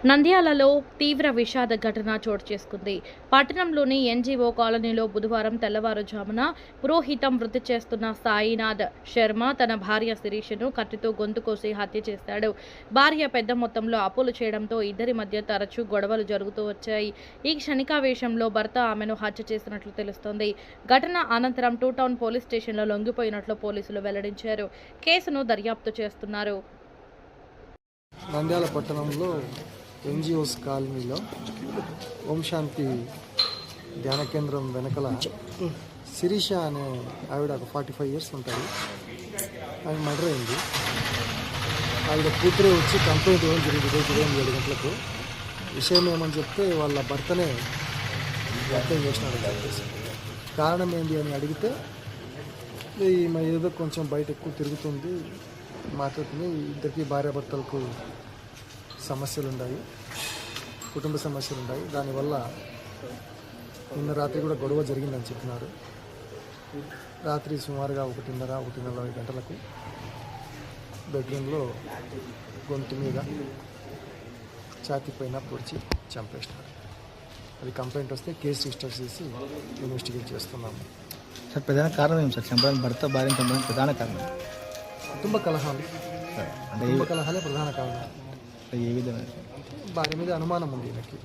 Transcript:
నంద్యాలలో తీవ్ర విషాద ఘటన చోటు చేసుకుంది. పట్టణంలోని ఎన్జీఓ కాలనీలో బుధవారం తెల్లవారుజామున పురోహితం వృత్తి చేస్తున్న సాయినాథ్ శర్మ తన భార్య శిరీషను కత్తితో గొంతు కోసి హత్య చేశాడు. భార్య పెద్ద మొత్తంలో అప్పులు చేయడంతో ఇద్దరి మధ్య తరచూ గొడవలు జరుగుతూ వచ్చాయి. ఈ క్షణికావేశంలో భర్త ఆమెను హత్య చేసినట్లు తెలుస్తోంది. ఘటన అనంతరం టూ టౌన్ పోలీస్ స్టేషన్లో లొంగిపోయినట్లు పోలీసులు వెల్లడించారు. కేసును దర్యాప్తు చేస్తున్నారు. నంద్యాల పట్టణంలో ఎన్జిఓస్ కాలనీలో ఓం శాంతి ధ్యాన కేంద్రం వెనకల శిరీష అనే ఆవిడ ఒక 45 years ఉంటుంది. ఆమె మర్డర్ అయింది. ఆవిడ కూతురే వచ్చి కంప్లైంట్ ఇవ్వడం జరిగింది ఉదయం 7 గంటలకు. విషయం ఏమని చెప్తే వాళ్ళ భర్తనే హత్య చేసినాడు చెప్పేసి. కారణం ఏంటి అని అడిగితే ఈమె ఏదో కొంచెం బయట ఎక్కువ తిరుగుతుంది, మాట్లాడుతుంది. ఇద్దరికి భార్యాభర్తలకు సమస్యలు ఉన్నాయి, కుటుంబ సమస్యలు ఉన్నాయి. దానివల్ల నిన్న రాత్రి కూడా గొడవ జరిగిందని చెప్పినారు. రాత్రి సుమారుగా 1:30 గంటలకు బెడ్రూమ్లో గొంతు మీద ఛాతీ పైన పొడిచి చంపేసినారు. అది కంప్లైంట్ వస్తే కేసు రిజిస్టర్ చేసి ఇన్వెస్టిగేట్ చేస్తున్నాము. సార్, ప్రధాన కారణం ఏం సార్? చంపడానికి భర్త భార్యను చంపడానికి ప్రధాన కారణం కుటుంబ కలహాలు. కుటుంబ కలహాలే ప్రధాన కారణం. ఏ విధంగా? భార్య మీద అనుమానం ఉంది ఈయనకి.